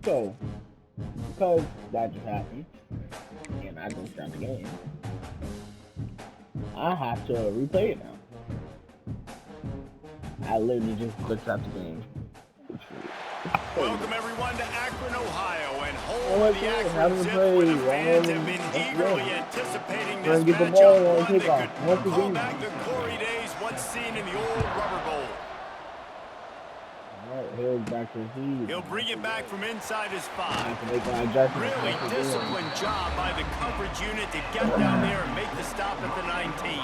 So, because that just happened, and I just start the game, I have to replay it now. I literally just glitched out the game. Welcome everyone to Akron, Ohio, and home of the Akron Zips, where the fans have been eagerly anticipating this matchup, one that could call back the glory days once seen in the old rubber bowl. He'll bring it back from inside his 5. Really disciplined job by the coverage unit to get down there and make the stop at the 19.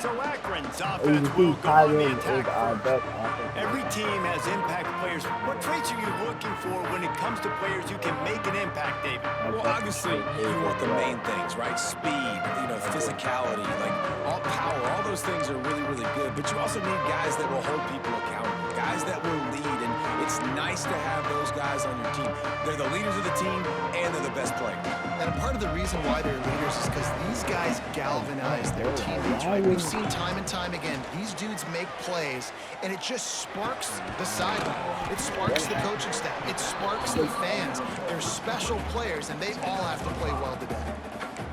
So Akron's offense will go on the attack first. Every team has impact players. What traits are you looking for when it comes to players who can make an impact, David? Well, obviously, you want the main things, right? Speed, physicality, like all power. All those things are really, really good. But you also need guys that will hold people accountable, guys that will lead. And it's nice to have those guys on your team. They're the leaders of the team, and they're the best players. And part of the reason why they're leaders is because these guys galvanize their teammates, right? We've seen time and time again, these dudes make plays, and it just sparks the sideline. It sparks the coaching staff. It sparks the fans. They're special players, and they all have to play well today.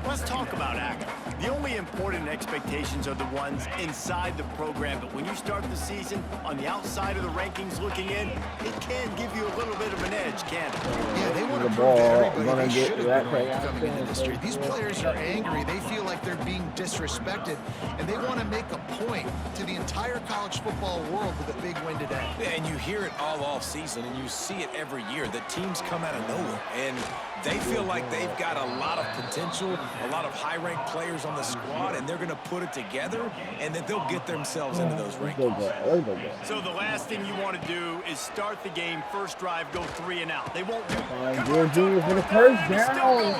Let's talk about Akron. The only important expectations are the ones inside the program, but when you start the season on the outside of the rankings looking in, it can give you a little bit of an edge, can't it? Yeah, they want to prove to everybody they should have been ranked coming into this year. These players are angry. They feel like they're being disrespected, and they want to make a point to the entire college football world with a big win today. Yeah, and you hear it all off season, and you see it every year. The teams come out of nowhere, and they feel like they've got a lot of potential, a lot of high-ranked players on the squad, and they're going to put it together, and then they'll get themselves into those rankings. So the last thing you want to do is start the game, first drive, go 3 and out. They won't do for the first down.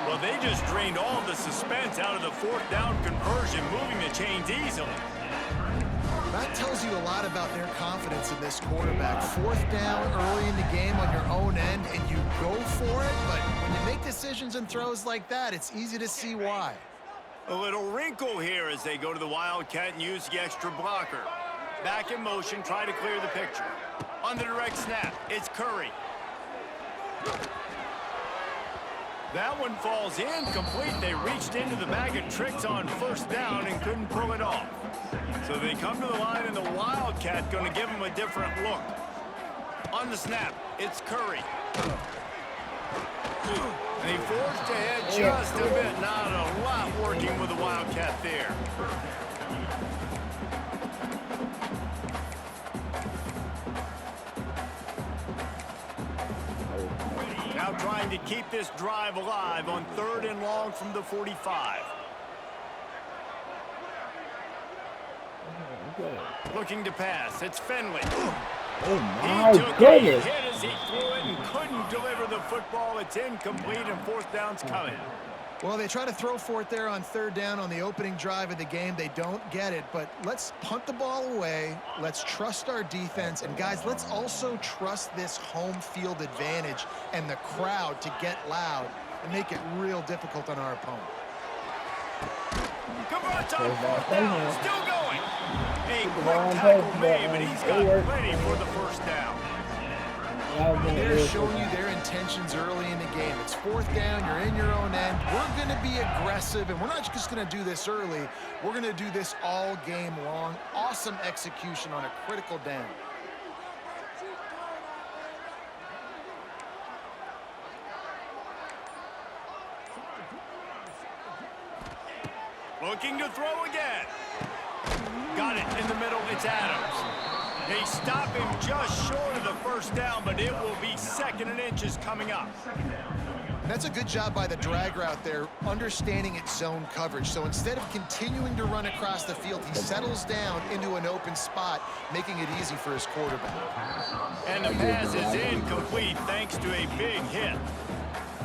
Well, they just drained all the suspense out of the 4th down conversion, moving the chains easily. That tells you a lot about their confidence in this quarterback. 4th down early in the game on your own end, and you go for it, but when you make decisions and throws like that, it's easy to see why. A little wrinkle here as they go to the Wildcat and use the extra blocker. Back in motion, try to clear the picture. On the direct snap, it's Curry. That one falls incomplete. They reached into the bag of tricks on 1st down and couldn't pull it off. So they come to the line, and the Wildcat going to give them a different look. On the snap, it's Curry. And he forced ahead just a bit. Not a lot working with the Wildcat there. Now trying to keep this drive alive on 3rd and long from the 45. Looking to pass. It's Finley. Oh my He took goodness. a hit as he threw it and couldn't deliver the football. It's incomplete, and 4th down's coming. Well, they try to throw for it there on 3rd down on the opening drive of the game. They don't get it, but let's punt the ball away. Let's trust our defense. And, guys, let's also trust this home field advantage and the crowd to get loud and make it real difficult on our opponent. Converts on 4th down. Still going. A quick tackle made, but he's got ready for the 1st down. They're showing you their intentions early in the game. It's 4th down. You're in your own end. We're going to be aggressive, and we're not just going to do this early. We're going to do this all game long. Awesome execution on a critical down. Looking to throw again. Got it in the middle. It's Adams. They stop him just short of the 1st down, but it will be 2nd and inches coming up. That's a good job by the drag route there, understanding its zone coverage. So instead of continuing to run across the field, he settles down into an open spot, making it easy for his quarterback. And the pass is incomplete thanks to a big hit.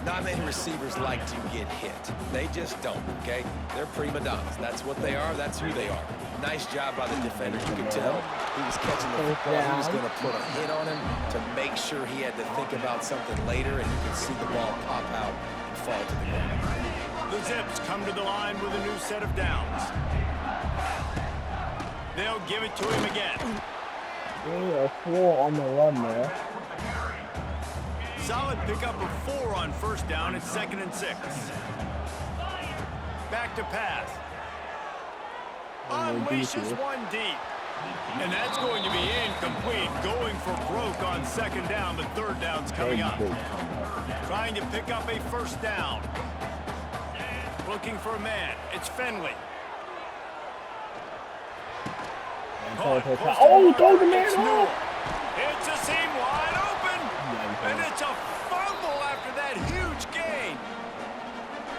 Not many receivers like to get hit. They just don't, okay? They're prima donnas. That's what they are. That's who they are. Nice job by the defender. You could tell he was catching the football. He was going to put a hit on him to make sure he had to think about something later, and you could see the ball pop out and fall to the ground. The Zips come to the line with a new set of downs. They'll give it to him again. They are full on the run there. solid pickup of 4 on first down at 2nd and 6. Back to pass. Unleashes one deep. And that's going to be incomplete. Going for broke on 2nd down, but 3rd down's coming up. Trying to pick up a first down. Looking for a man. It's Finley. Oh, throw the man off! It's a seam wide open. And it's a fumble after that huge gain.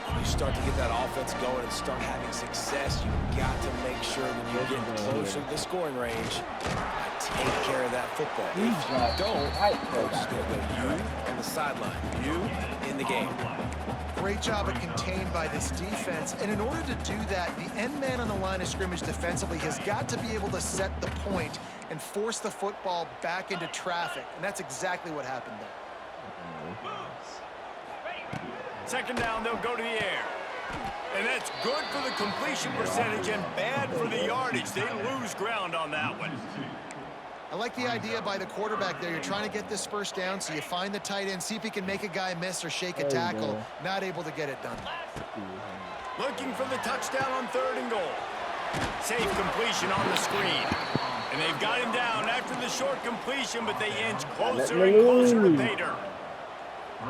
When you start to get that offense going and start having success, you've got to make sure when you're getting closer to the scoring range, take care of that football. If you don't, coach is going to go you on the sideline, you in the game. Great job of contained by this defense. And in order to do that, the end man on the line of scrimmage defensively has got to be able to set the point and force the football back into traffic. And that's exactly what happened there. 2nd down, they'll go to the air. And that's good for the completion percentage and bad for the yardage. They lose ground on that one. I like the idea by the quarterback there. You're trying to get this first down, so you find the tight end, see if he can make a guy miss or shake a tackle. Not able to get it done. Looking for the touchdown on 3rd and goal. Safe completion on the screen. And they've got him down after the short completion, but they inch closer and closer to pay dirt.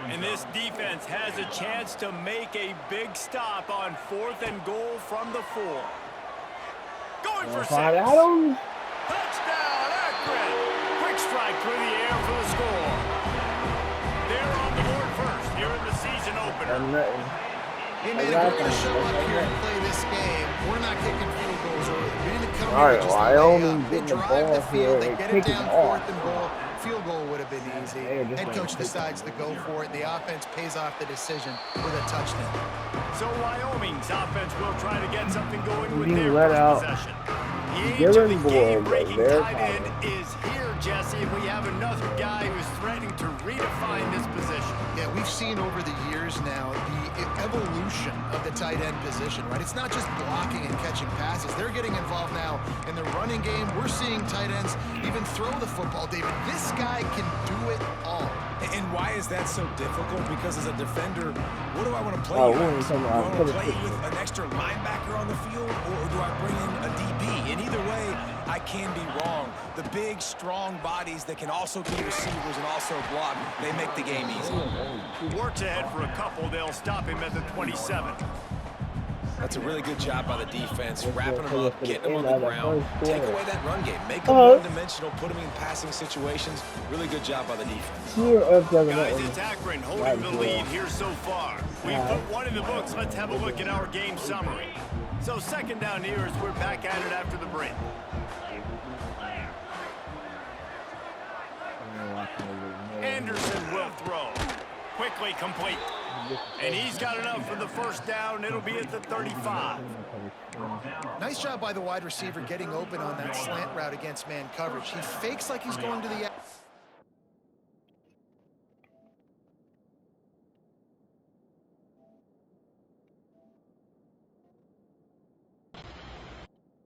And this defense has a chance to make a big stop on 4th and goal from the 4. Going for 6. Touchdown, Akron! Quick strike through the air for the score. They're on the board first here in the season opener. Hey, man, if we're going to show up here and play this game, we're not kicking field goals early. We didn't come here just to lay up. They drive the field, they get it down 4th and goal. Field goal would have been easy. Head coach decides to go for it, and the offense pays off the decision with a touchdown. So Wyoming's offense will try to get something going with their first possession. The age of the game-breaking tight end is here, Jesse, and we have another guy who's threatening to redefine this position. Yeah, we've seen over the years now the evolution of the tight end position, right? It's not just blocking and catching passes. They're getting involved now in the running game. We're seeing tight ends even throw the football. David, this guy can do it all. And why is that so difficult? Because as a defender, what do I want to play you as? Do I want to play you with an extra linebacker on the field, or do I bring in a DB? And either way, I can be wrong. The big, strong bodies that can also be receivers and also block, they make the game easy. Works ahead for a couple. They'll stop him at the 27. That's a really good job by the defense, wrapping him up, getting him on the ground, take away that run game, make him one-dimensional, put him in passing situations. Really good job by the defense. Guys, it's Akron holding the lead here so far. We've put one in the books. Let's have a look at our game summary. So 2nd down here as we're back at it after the break. Anderson will throw. Quickly complete. And he's got enough for the first down. It'll be at the 35. Nice job by the wide receiver getting open on that slant route against man coverage. He fakes like he's going to the...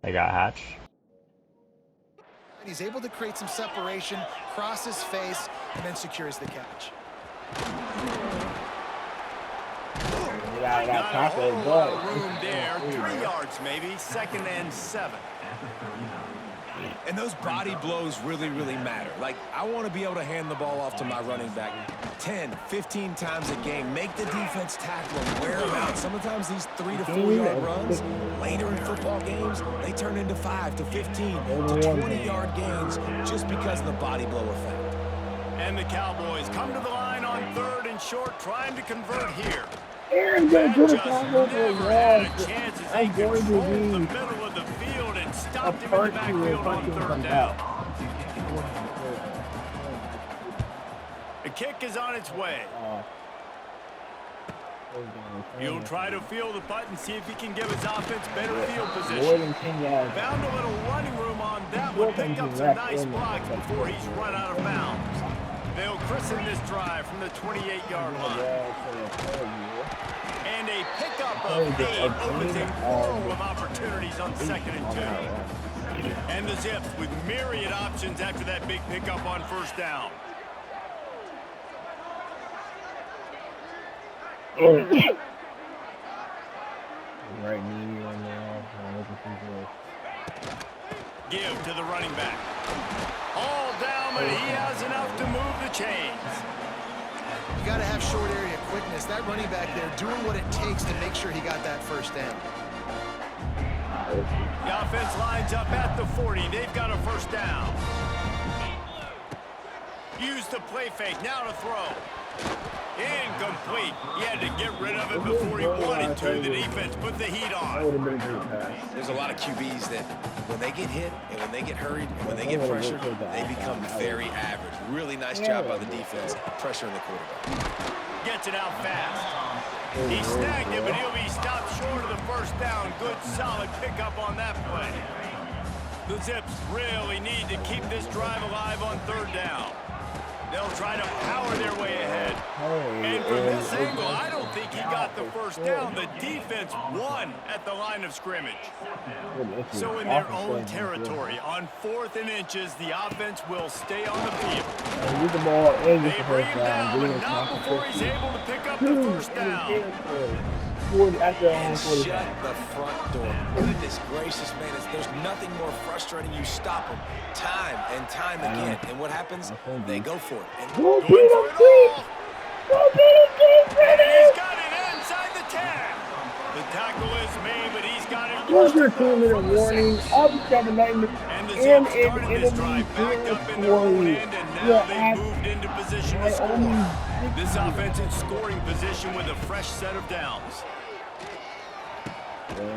They got Hatch. He's able to create some separation, cross his face, and then secures the catch. Not a whole lot of room there. 3 yards maybe. 2nd and 7. And those body blows really, really matter. Like, I want to be able to hand the ball off to my running back 10, 15 times a game. Make the defense tackle him, wear him out. Sometimes these 3 to 4 yard runs, later in football games, they turn into 5 to 15 to 20 yard gains just because of the body blow effect. And the Cowboys come to the line on 3rd and short, trying to convert here. Aaron's going to do the combo Never had a chance as they controlled the middle of the field and stopped him in the backfield on 3rd down. The kick is on its way. He'll try to field the punt and see if he can give his offense better field position. Found a little running room on that one. Picked up some nice blocks before he's run out of bounds. They'll christen this drive from the 28-yard line. And a pickup of 8 opens him full of opportunities on 2nd and 2. And the Zips with myriad options after that big pickup on 1st down. Right knee right now. Give to the running back. All down, but he has enough to move the chains. You got to have short area quickness. That running back there doing what it takes to make sure he got that first down. The offense lines up at the 40. They've got a first down. Use the play fake. Now to throw. Incomplete. He had to get rid of it before he wanted to. The defense put the heat on. There's a lot of QBs that when they get hit and when they get hurried and when they get pressured, they become very average. Really nice job by the defense pressuring the quarterback. Gets it out fast. He snagged it, but he'll be stopped short of the first down. Good, solid pickup on that play. The Zips really need to keep this drive alive on third down. They'll try to power their way ahead. And from this angle, I don't think he got the first down. The defense won at the line of scrimmage. So in their own territory, on 4th and inches, the offense will stay on the field. They bring him down, but not before he's able to pick up the first down. And shut the front door. Goodness gracious, man. There's nothing more frustrating. You stop them time and time again. And what happens? They go for it. And Go beat him, Keith! Go beat him, Keith! And he's got it inside the 10. The tackle is made, but he's got it. What's your 2-minute warning? I'll be coming back. And the Zips started this drive backed up in their own end, and now they've moved into position to score. This offense in scoring position with a fresh set of downs. That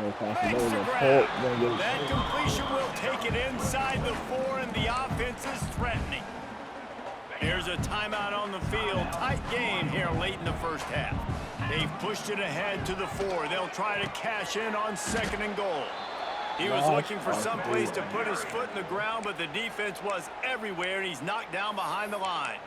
completion will take it inside the 4, and the offense is threatening. Here's a timeout on the field. Tight game here late in the first half. They've pushed it ahead to the 4. They'll try to cash in on 2nd and goal. He was looking for some place to put his foot in the ground, but the defense was everywhere, and he's knocked down behind the line.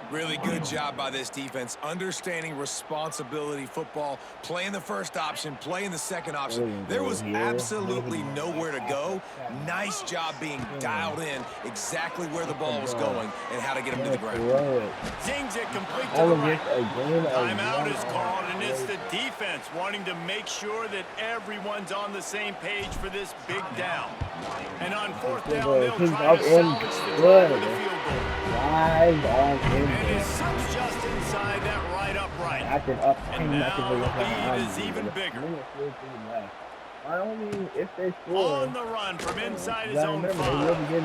Really good job by this defense, understanding responsibility football, playing the first option, playing the second option. There was absolutely nowhere to go. Nice job being dialed in exactly where the ball was going and how to get him to the ground. Zings it complete to the right. Timeout is called, and it's the defense wanting to make sure that everyone's on the same page for this big down. And on 4th down, they'll try to salvage the drive with a field goal. And his son's just inside that right upright. And now the lead is even bigger. On the run from inside his own 5. And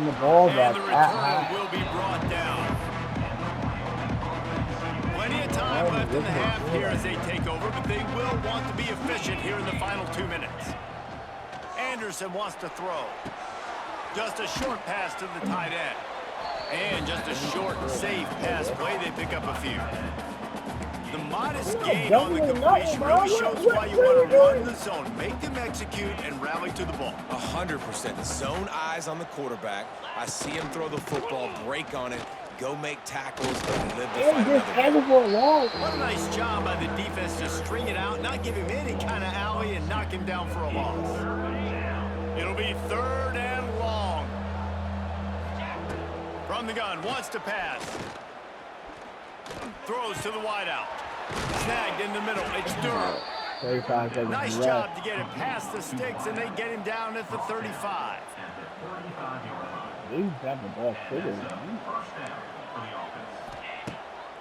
the return will be brought down. Plenty of time left in the half here as they take over, but they will want to be efficient here in the final 2 minutes. Anderson wants to throw. Just a short pass to the tight end. And just a short, safe pass play. They pick up a few. The modest gain on the completion really shows why you want to run the zone. Make them execute and rally to the ball. 100%. Zone eyes on the quarterback. I see him throw the football, break on it, go make tackles, and live to fight another game. What a nice job by the defense to string it out, not give him any kind of alley, and knock him down for a loss. It'll be 3rd and long. From the gun, wants to pass. Throws to the wideout. Snagged in the middle. It's Durham. Nice job to get it past the sticks, and they get him down at the 35.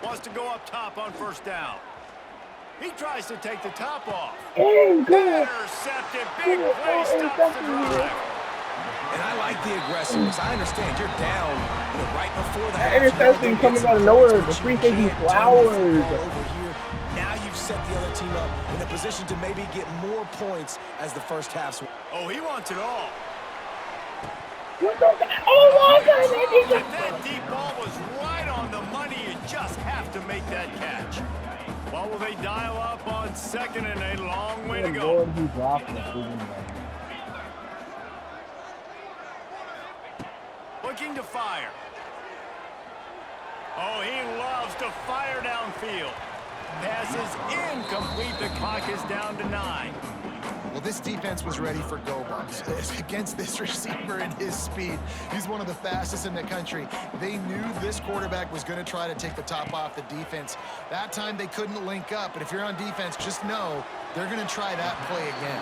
Wants to go up top on 1st down. He tries to take the top off. Intercepted. Big play stops the drive. And I like the aggressiveness. I understand you're down right before the half. Interception coming out of nowhere. The free safety flowers. Over here. Now you've set the other team up in a position to maybe get more points as the first half. Oh, he wants it all. Oh my God! That deep ball was right on the money. You just have to make that catch. Well, will they dial up on 2nd and a long way to go? Looking to fire. Oh, he loves to fire downfield. Pass is incomplete. The clock is down to 9. Well, this defense was ready for go bumps against this receiver and his speed. He's one of the fastest in the country. They knew this quarterback was going to try to take the top off the defense. That time they couldn't link up, but if you're on defense, just know they're going to try that play again.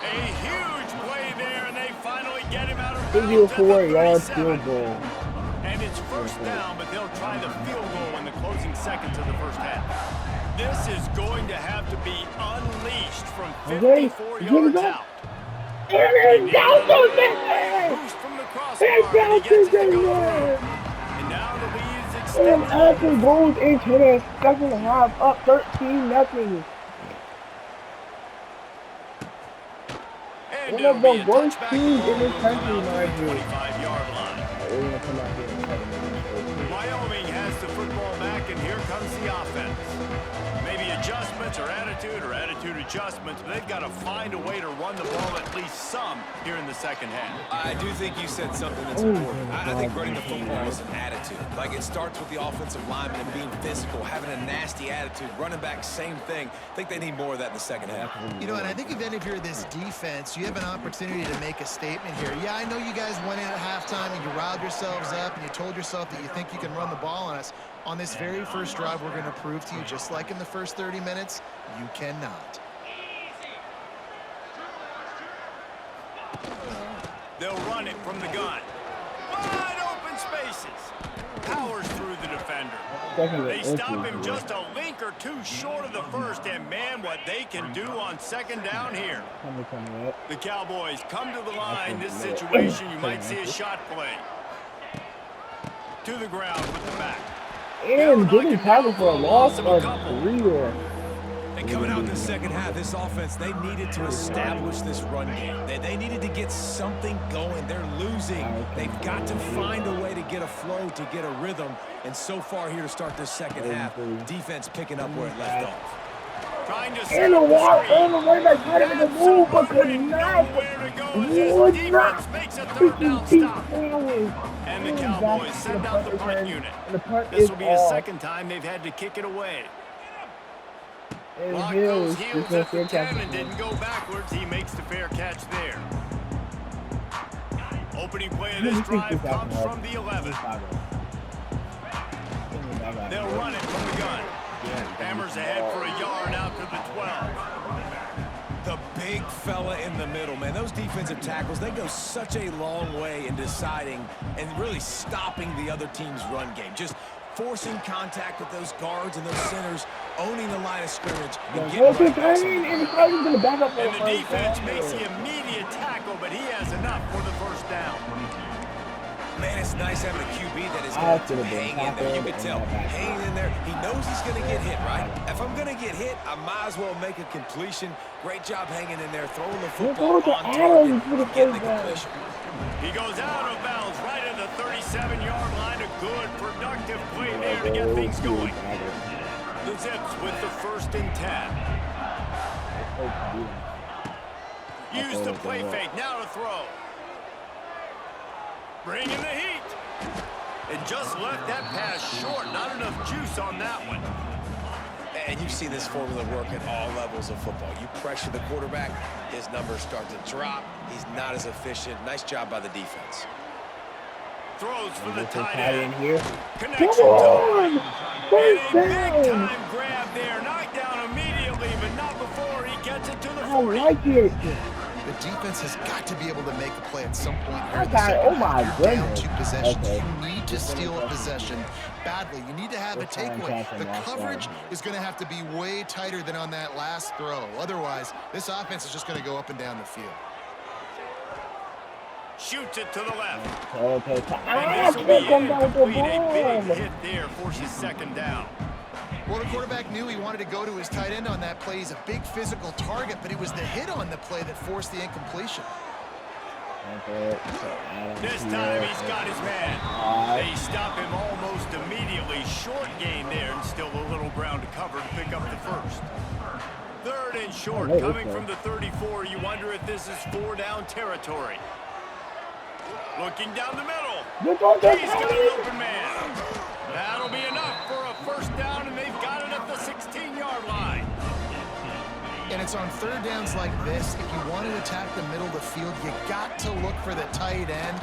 A huge play there, and they finally get him out of bounds. 4-yard field goal. And it's first down, but they'll try the field goal in the closing seconds of the first half. This is going to have to be unleashed from 54 yards out. Boost from the crossbar, and he gets it to go through. And now the lead is extended. And Akron goes into the second half up 13-0. One of the worst teams in this country, mind you. 25-yard line. Wyoming has the football back, and here comes the offense. Maybe adjustments or attitude adjustments, but they've got to find a way to run the ball at least some here in the second half. I do think you said something that's important. I think running the football is an attitude. Like, it starts with the offensive lineman and being physical, having a nasty attitude. Running back, same thing. I think they need more of that in the second half. You know, and I think if any of you are this defense, you have an opportunity to make a statement here. Yeah, I know you guys went in at halftime and you riled yourselves up and you told yourself that you think you can run the ball on us. On this very first drive, we're going to prove to you, just like in the first 30 minutes, you cannot. They'll run it from the gun. Wide open spaces. Powers through the defender. They stop him just a link or two short of the first, and man, what they can do on second down here. The Cowboys come to the line. This situation, you might see a shot play. To the ground with the back. And didn't tackle for a loss of 3 there. And coming out in the second half, this offense, they needed to establish this run game. They needed to get something going. They're losing. They've got to find a way to get a flow, to get a rhythm. And so far here to start this second half, defense picking up where it left off. Trying to And the wall, and the way they tried to make a move, but could not. Would not. Makes a third down stop. And the Cowboys send out the punt unit. This will be the second time they've had to kick it away. Block goes heels at the 10 and didn't go backwards. He makes the fair catch there. Opening play of this drive comes from the 11. They'll run it from the gun. Hammers ahead for a yard out to the 12. The big fella in the middle, man. Those defensive tackles, they go such a long way in deciding and really stopping the other team's run game. Just forcing contact with those guards and those centers, owning the line of scrimmage, and getting right back. And the defense makes the immediate tackle, but he has enough for the first down. Man, it's nice having a QB that is going to hang in there. You can tell, hanging in there. He knows he's going to get hit, right? If I'm going to get hit, I might as well make a completion. Great job hanging in there, throwing the football on target, getting the completion. He goes out of bounds right at the 37-yard line. A good, productive play there to get things going. The Zips with the 1st and 10. Use the play fake. Now to throw. Bringing the heat. And just left that pass short. Not enough juice on that one. And you see this formula work at all levels of football. You pressure the quarterback, his numbers start to drop. He's not as efficient. Nice job by the defense. Throws for the tight end. Connection Come on! First down. And a big-time grab there. Knocked down immediately, but not before he gets it to the 40. I like it. The defense has got to be able to make a play at some point here in the Okay, second oh my half. You're down goodness. 2 possessions. Okay. You need to steal a possession badly. You need to have a takeaway. The coverage is going to have to be way tighter than on that last throw. Otherwise, this offense is just going to go up and down the field. Shoots it to the left. Okay. And this will be incomplete. A big hit there forces second down. Well, the quarterback knew he wanted to go to his tight end on that play. He's a big physical target, but it was the hit on the play that forced the incompletion. This time he's got his man. They stop him almost immediately. Short gain there, and still a little ground to cover to pick up the first. 3rd and short, coming from the 34. You wonder if this is 4-down territory. Looking down the middle. He's got an open man. That'll be enough for a first down, and they've got it at the 16-yard line. And it's on third downs like this, if you want to attack the middle of the field, you got to look for the tight end.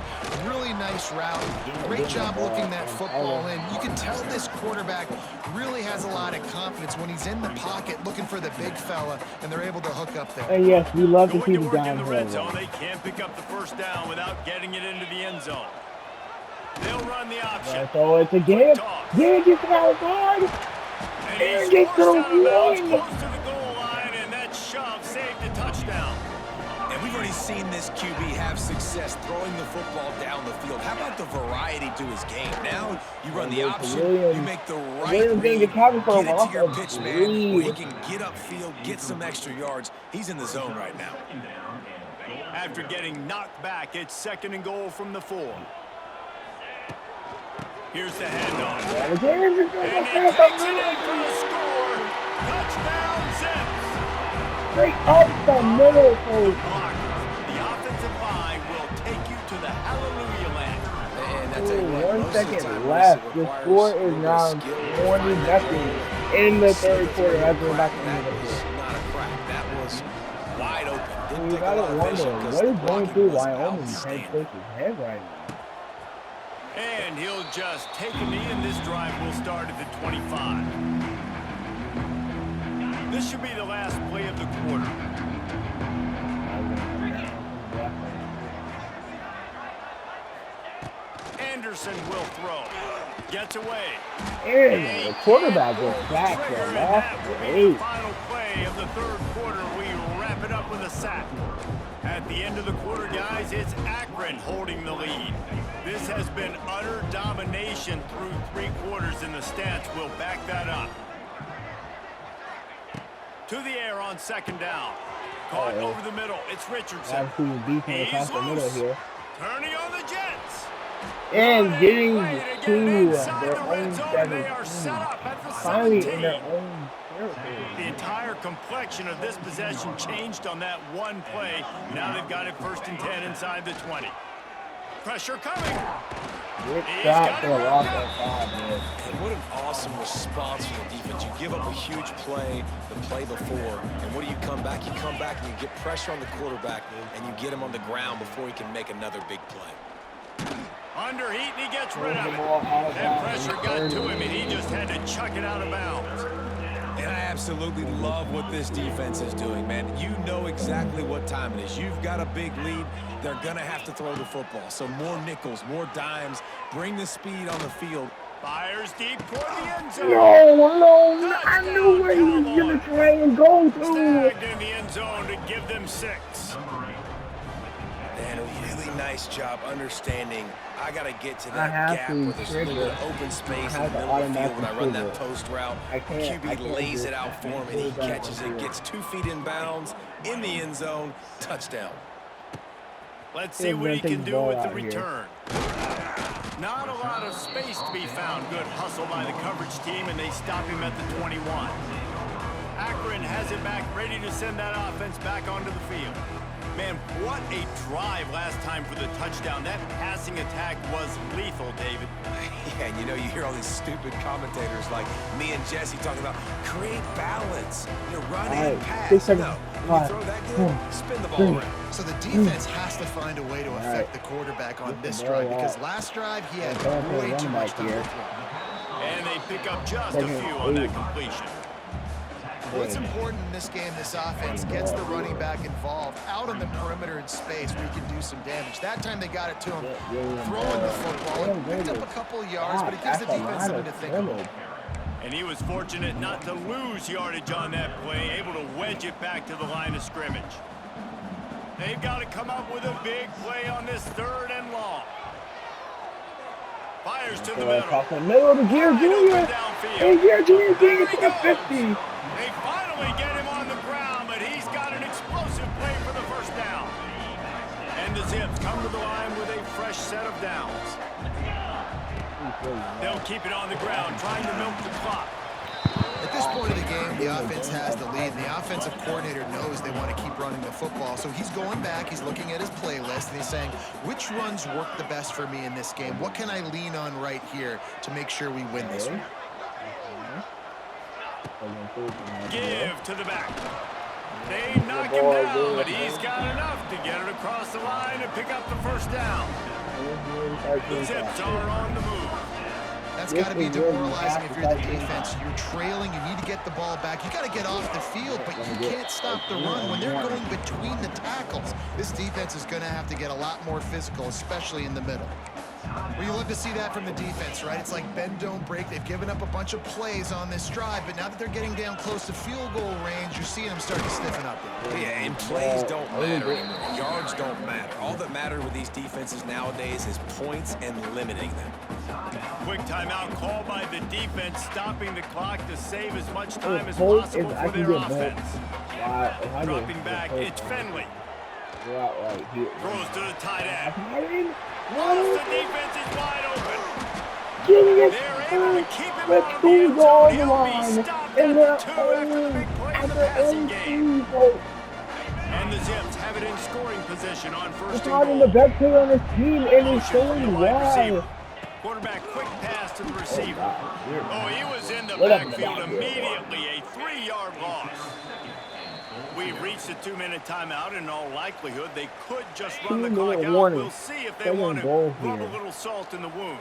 Really nice route. Great job looking that football in. You can tell this quarterback really has a lot of confidence when he's in the pocket looking for the big fella, and they're able to hook up there. And yes, we love to see the Going to work in the red downhill. zone, they can't pick up the first down without getting it into the end zone. They'll run the option. So it's a game. Game gets it outside. And he gets to the out of bounds one. close to the goal line, and that shove saved a touchdown. And we've already seen this QB have success throwing the football down the field. How about the variety to his game? Now you run the option, you make the right read, get it to your pitch man, where he can get upfield, get some extra yards. He's in the zone right now. After getting knocked back, it's 2nd and goal from the 4. Here's the handoff. And he takes it in for the score. Touchdown, Zips. Straight up the middle, folks. The offensive line will take you to the hallelujah land. And that's a 1 second left. The score is now 20-0 in the third quarter. As we're back in the fourth. Not a crack. That was wide open. You gotta wonder what is going through Wyoming's head coach's head right now. And he'll just take a knee, and this drive will start at the 25. This should be the last play of the quarter. Anderson will throw. Gets away. And the quarterback gets sacked for a loss of 8. Final play of the third quarter. We wrap it up with a sack. At the end of the quarter, guys, it's Akron holding the lead. This has been utter domination through 3 quarters, and the stats will back that up. To the air on 2nd down. Caught over the middle. It's Richardson. He's loose. Here. Turning on the Jets. And getting to their own 17. Finally in their own territory. The entire complexion of this possession changed on that one play. Now they've got it 1st and 10 inside the 20. Pressure coming. Good shot for a loss of 5, man. And what an awesome response from the defense. You give up a huge play the play before, and what do you come back? You come back and you get pressure on the quarterback, and you get him on the ground before he can make another big play. Under heat, and he gets rid of it. That pressure got to him, and he just had to chuck it out of bounds. And I absolutely love what this defense is doing, man. You know exactly what time it is. You've got a big lead. They're going to have to throw the football. So more nickels, more dimes. Bring the speed on the field. Fires deep toward the end zone. No, I knew where he was going to try and go to. Snagged in the end zone to give them 6. And a really nice job understanding I got to get to that gap where there's a little bit of open space in the middle of the field when I run that post route. QB lays it out for him, and he catches it, gets 2 feet in bounds, in the end zone, touchdown. Let's see what he can do with the return. Not a lot of space to be found. Good hustle by the coverage team, and they stop him at the 21. Akron has it back, ready to send that offense back onto the field. Man, what a drive last time for the touchdown. That passing attack was lethal, David. Yeah, and you know, you hear all these stupid commentators like me and Jesse talking about create balance. You run and pass. No, when you throw that good, spin the ball around. So the defense has to find a way to affect the quarterback on this drive, because last drive he had way too much time to throw. And they pick up just a few on that completion. What's important in this game, this offense gets the running back involved out on the perimeter in space where he can do some damage. That time they got it to him throwing the football. He picked up a couple of yards, but it gives the defense something to think about. And he was fortunate not to lose yardage on that play, able to wedge it back to the line of scrimmage. They've got to come up with a big play on this 3rd and long. Fires to the middle. Across the middle to Gear Jr. And Gear Jr. getting it to the 50. They finally get him on the ground, but he's got an explosive play for the 1st down. And the Zips come to the line with a fresh set of downs. They'll keep it on the ground, trying to milk the clock. At this point of the game, the offense has the lead, and the offensive coordinator knows they want to keep running the football. So he's going back, he's looking at his playlist, and he's saying, which runs work the best for me in this game? What can I lean on right here to make sure we win this one? Give to the back. They knock him down, but he's got enough to get it across the line and pick up the first down. The Zips are on the move. That's got to be demoralizing if you're the defense. You're trailing. You need to get the ball back. You got to get off the field, but you can't stop the run when they're going between the tackles. This defense is going to have to get a lot more physical, especially in the middle. Well, you love to see that from the defense, right? It's like bend, don't break. They've given up a bunch of plays on this drive, but now that they're getting down close to field goal range, you're seeing them start to stiffen up. Yeah, and plays don't matter anymore. Yards don't matter. All that matters with these defenses nowadays is points and limiting them. Quick timeout call by the defense, stopping the clock to save as much time as possible for their offense. Dropping back, it's Finley. Throws to the tight end. The defense is wide open. They're able to keep him out of the end zone. He'll be stopped at the 2 after the big play in the passing game. And the Zips have it in scoring position on first and goal. The best player on his team, and he's showing why. Quarterback quick pass to the receiver. Oh, he was in the backfield immediately. A 3-yard loss. We've reached a 2-minute timeout. In all likelihood, they could just run the clock out. We'll see if they want to rub a little salt in the wound.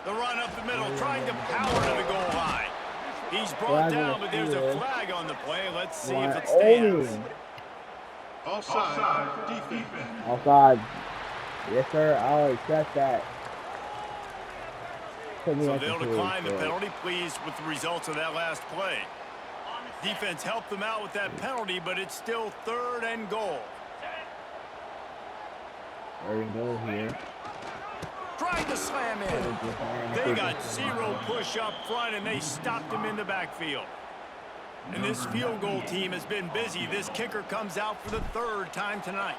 The run up the middle, trying to power to the goal line. He's brought down, but there's a flag on the play. Let's see if it stands. Offside, defense. Offside. Yes, sir. I'll accept that. So they'll decline the penalty. Pleased with the results of that last play. Defense helped them out with that penalty, but it's still 3rd and goal. 3rd and goal here. Trying to slam in. They got 0 push up front, and they stopped him in the backfield. And this field goal team has been busy. This kicker comes out for the 3rd time tonight.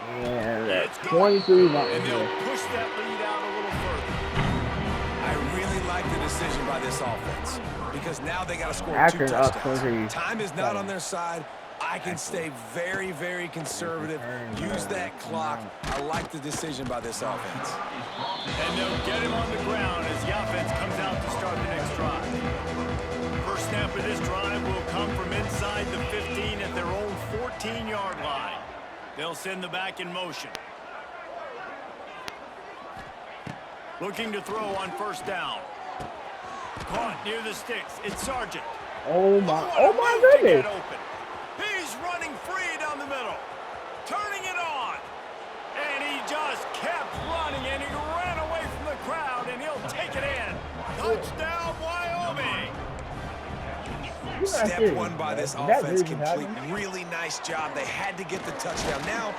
And it's 23 and they'll push that lead out a little further. I really like the decision by this offense because now they got to score Akron 2 up touchdowns. Time is not on their side. I can stay very, very conservative. Use that clock. I like the decision by this offense. And they'll get him on the ground as the offense comes out to start the next drive. First snap of this drive will come from inside the 15 at their own 14-yard line. They'll send the back in motion. Looking to throw on first down. Caught near the sticks. It's Sargent. Oh my goodness. He's running free down the middle. Turning it on. And he just kept running, and he ran away from the crowd, and he'll take it in. Touchdown, Wyoming. Step 1 by this offense complete. Really nice job. They had to get the touchdown now.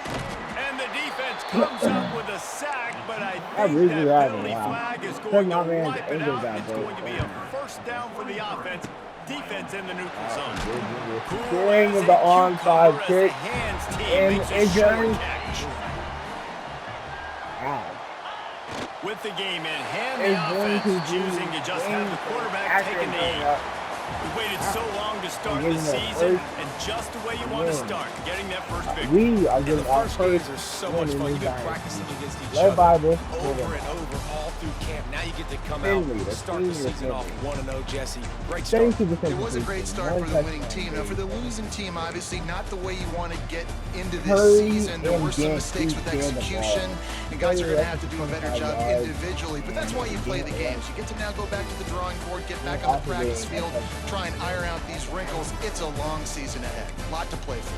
And the defense comes up with a sack, but I think that penalty flag is going to wipe it out. It's going to be a first down for the offense. Defense in the neutral zone. Scoring with the onside kick and injury. Wow. With the game in hand, the offense is choosing to just have the quarterback take a knee. We waited so long to start the season, and just the way you want to start, getting that first victory. We are getting our first first games are so much fun. You've been practicing against each led by other this over and over all through camp. Now you get to come out and start the season off 1-0, Jesse. Great start. It was a great start for the winning team. Now for the losing team, obviously not the way you want to get into this season. There were some mistakes with execution, and guys are going to have to do a better job individually. But that's why you play the games. You get to now go back to the drawing board, get back on the practice field, try and iron out these wrinkles. It's a long season ahead. A lot to play for.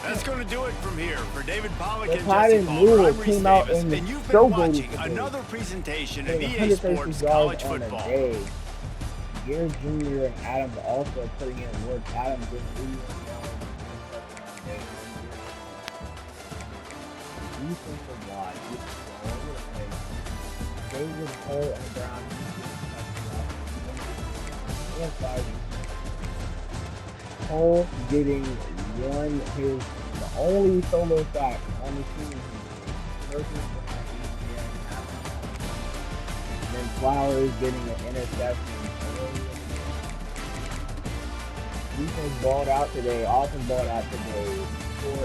That's going to do it from here. For David Pollack and Jesse Jesse Palmer, I'm Reese came out Davis, in the and you've been Show watching Bowl another presentation of today. EA Sports College on Football. Gary Jr. and Adam also putting in work. Adam didn't leave defensive line. All over the place. David Cole and Brown. Cole getting the only solo sack on the team versus and then Flowers getting an interception. Defense balled out today, offense balled out today. For